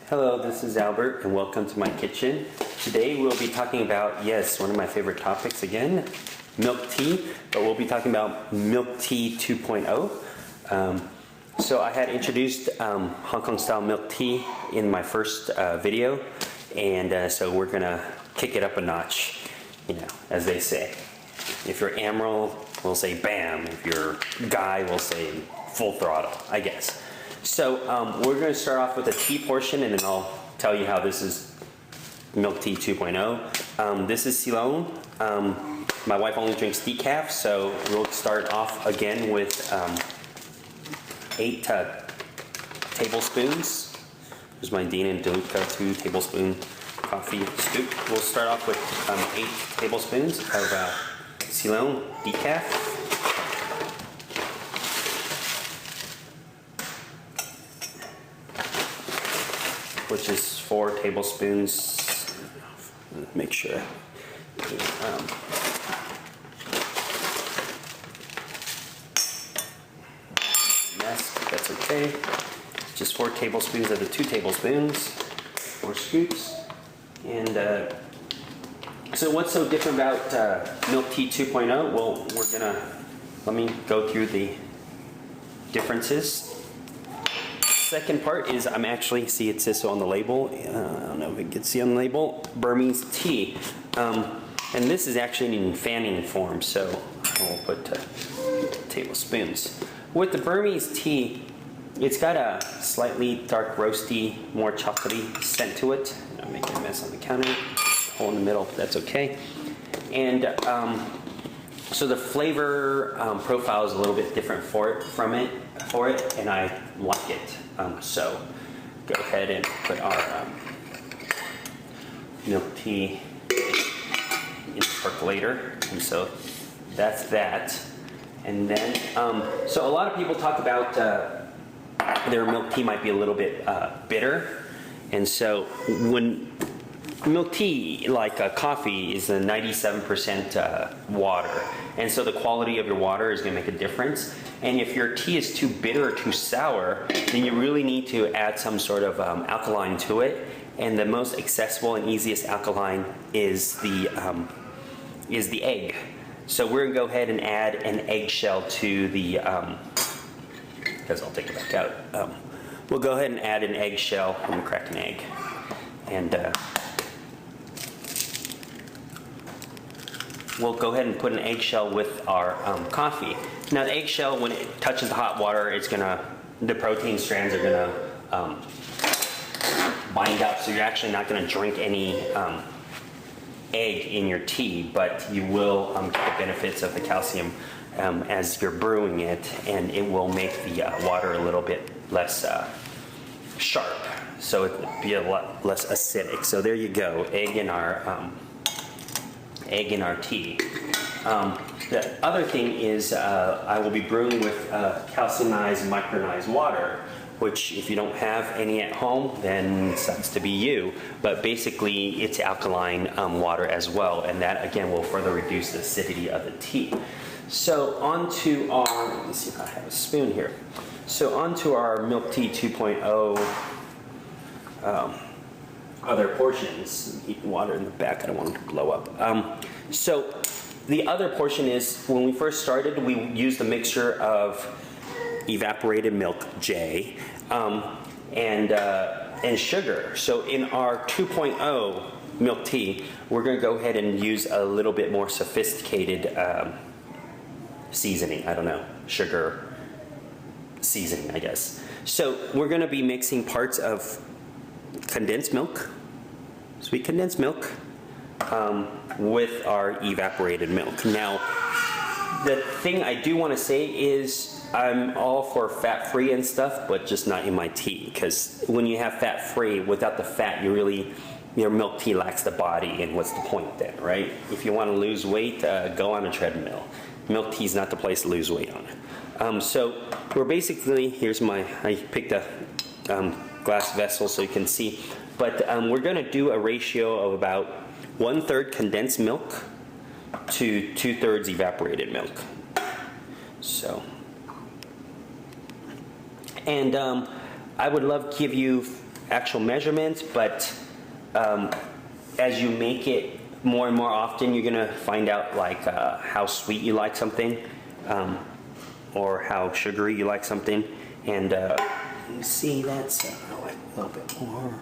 Hello, this is Albert and welcome to my kitchen. Today we'll be talking about, yes, one of my favorite topics again, milk tea, but we'll be talking about milk tea 2.0. So I had introduced Hong Kong style milk tea in my first video, and so we're gonna kick it up a notch, you know, as they say. If you're Emerald, we'll say bam. If you're Guy, we'll say full throttle, I guess. So we're going to start off with the tea portion, and then I'll tell you how this is milk tea 2.0. This is Ceylon. My wife only drinks decaf, so we'll start off again with 8 tablespoons. Here's my Dean and DeLuca 2 tablespoon coffee scoop. We'll start off with 8 tablespoons of Ceylon decaf. Which is 4 tablespoons. Make sure. Mess, but that's okay. Just 4 tablespoons of the 2 tablespoons, 4 scoops. And so what's so different about milk tea 2.0? Well, let me go through the differences. Second part is I'm actually, see it says so on the label, I don't know if you can see on the label, Burmese tea. And this is actually in fanning form, so we'll put tablespoons. With the Burmese tea, it's got a slightly dark roasty, more chocolatey scent to it. I'm making a mess on the counter, hole in the middle, but that's okay. And so the flavor profile is a little bit different for it, and I like it. So go ahead and put our milk tea in the percolator, and so that's that. And then, so a lot of people talk about their milk tea might be a little bit bitter, and so when milk tea, like coffee, is a 97% water, and so the quality of your water is going to make a difference. And if your tea is too bitter or too sour, then you really need to add some sort of alkaline to it. And the most accessible and easiest alkaline is the egg. So we're gonna go ahead and add an eggshell to the, because I'll take it back out. We'll go ahead and add an eggshell. I'm gonna crack an egg. And we'll go ahead and put an eggshell with our coffee. Now the eggshell, when it touches the hot water, the protein strands are gonna bind up, so you're actually not gonna drink any egg in your tea, but you will get the benefits of the calcium as you're brewing it, and it will make the water a little bit less sharp, so it will be a lot less acidic. So there you go, egg in our tea. The other thing is I will be brewing with calciumized micronized water, which if you don't have any at home, then sucks to be you. But basically it's alkaline water as well, and that again will further reduce the acidity of the tea. So onto our, let me see if I have a spoon here. So onto our milk tea 2.0 other portions. Heat water in the back, I don't want it to blow up. So the other portion is, when we first started, we used a mixture of evaporated milk, J, and sugar. So in our 2.0 milk tea, we're going to go ahead and use a little bit more sophisticated seasoning. I don't know, sugar seasoning, I guess. So we're going to be mixing parts of condensed milk, sweet condensed milk, with our evaporated milk. Now, the thing I do want to say is I'm all for fat-free and stuff, but just not in my tea, because when you have fat-free, without the fat, your milk tea lacks the body, and what's the point then, right? If you want to lose weight, go on a treadmill. Milk tea is not the place to lose weight on. So we're basically, I picked a glass vessel so you can see, but we're going to do a ratio of about 1/3 condensed milk to 2/3 evaporated milk. So, and I would love to give you actual measurements, but as you make it more and more often, you're gonna find out like how sweet you like something, or how sugary you like something. And you see, that's like a little bit more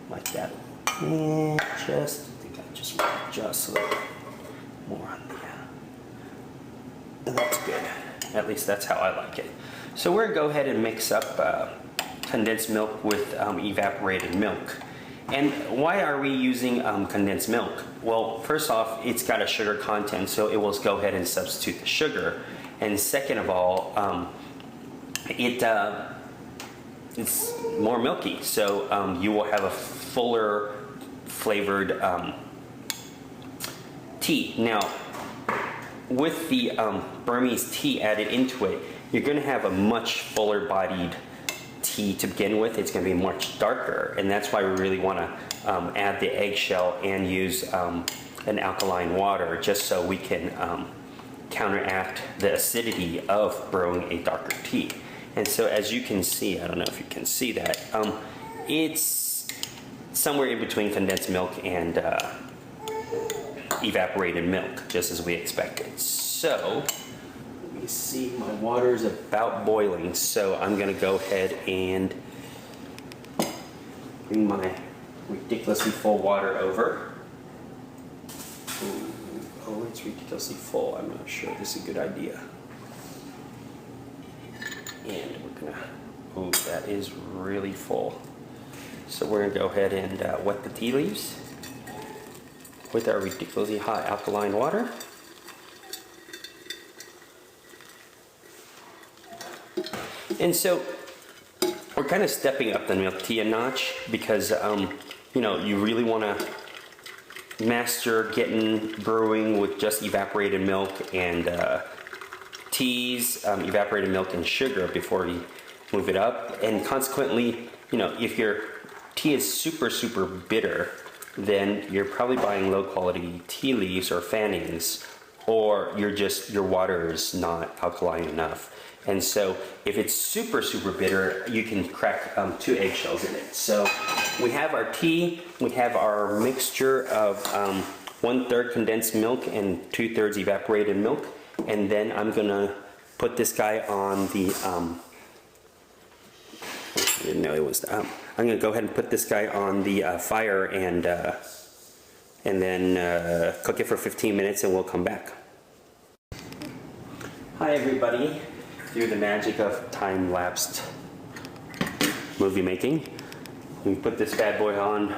like that. And just, I think I just want to adjust a little more on the, and that's good. At least that's how I like it. So we're gonna go ahead and mix up condensed milk with evaporated milk. And why are we using condensed milk? Well, first off, it's got a sugar content, so it will go ahead and substitute the sugar. And second of all, it's more milky, so you will have a fuller flavored tea. Now, with the Burmese tea added into it, you're going to have a much fuller bodied tea to begin with. It's going to be much darker, and that's why we really want to add the eggshell and use an alkaline water, just so we can counteract the acidity of brewing a darker tea. And so as you can see, I don't know if you can see that, it's somewhere in between condensed milk and evaporated milk, just as we expected. So let me see, my water is about boiling, so I'm gonna go ahead and bring my ridiculously full water over. Ooh, oh, it's ridiculously full. I'm not sure this is a good idea. And we're gonna, ooh, that is really full. So we're gonna go ahead and wet the tea leaves with our ridiculously hot alkaline water. And so we're kind of stepping up the milk tea a notch because you know, you really want to master getting brewing with just evaporated milk and teas, evaporated milk and sugar before you move it up. And consequently, you know, if your tea is super bitter, then you're probably buying low quality tea leaves or fannings, or your water is not alkaline enough. And so if it's super bitter, you can crack 2 eggshells in it. So we have our tea, we have our mixture of 1/3 condensed milk and 2/3 evaporated milk. And then I'm gonna put this guy on the, I didn't know it was, I'm gonna go ahead and put this guy on the fire and then cook it for 15 minutes and we'll come back. Hi everybody. Through the magic of time-lapsed movie making, we put this bad boy on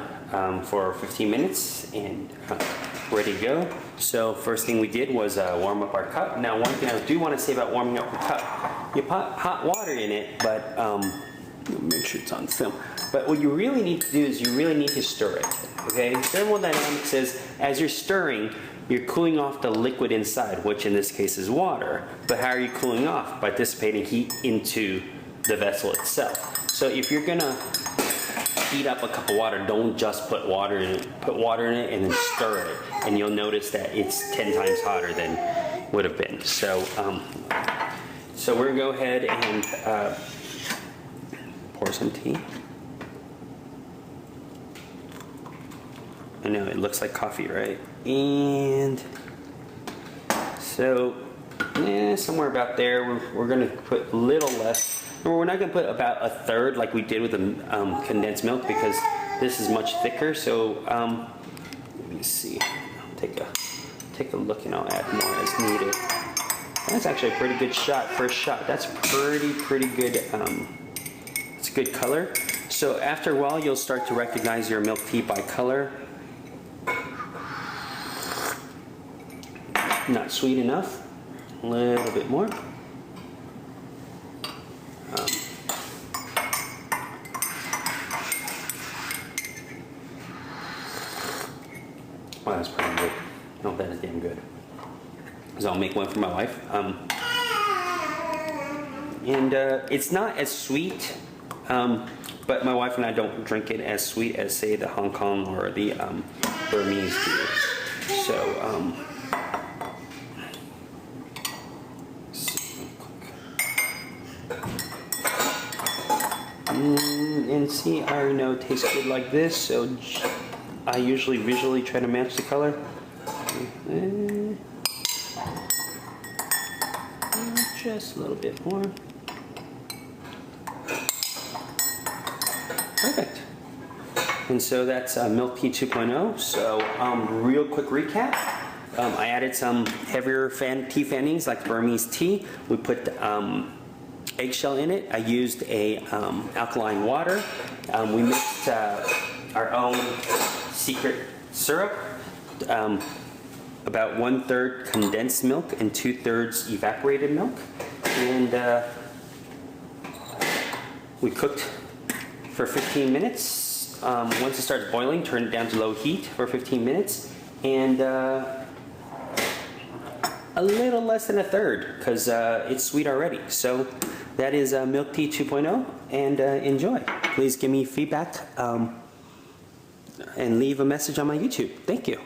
for 15 minutes and ready to go. So first thing we did was warm up our cup. Now one thing I do want to say about warming up the cup, you put hot water in it, but make sure it's on film. But what you really need to do is you really need to stir it. Okay, thermodynamics says as you're stirring, you're cooling off the liquid inside, which in this case is water. But how are you cooling off? By dissipating heat into the vessel itself. So if you're gonna heat up a cup of water, don't just put water in it. Put water in it and then stir it. And you'll notice that it's 10 times hotter than would have been. So, so we're gonna go ahead and pour some tea. I know, it looks like coffee, right? And so, somewhere about there, we're going to put a little less. We're not going to put about 1/3 like we did with the condensed milk because this is much thicker. So, let me see. I'll take a look and I'll add more as needed. That's actually a pretty good shot, first shot. That's pretty good. It's a good color. So after a while, you'll start to recognize your milk tea by color. Not sweet enough. A little bit more. Wow, that's pretty good. Oh, that is damn good. So I'll make one for my wife. And it's not as sweet, but my wife and I don't drink it as sweet as, say, the Hong Kong or the Burmese do. So, and see, I already know it tastes good like this, so I usually visually try to match the color. Just a little bit more. Perfect. And so that's MilkTea 2.0. So real quick recap. I added some heavier tea fannings like Burmese tea. We put eggshell in it. I used a alkaline water. We mixed our own secret syrup. About 1/3 condensed milk and 2/3 evaporated milk. And we cooked for 15 minutes. Once it starts boiling, turn it down to low heat for 15 minutes. And a little less than 1/3 because it's sweet already. So that is MilkTea 2.0, and enjoy. Please give me feedback and leave a message on my YouTube. Thank you.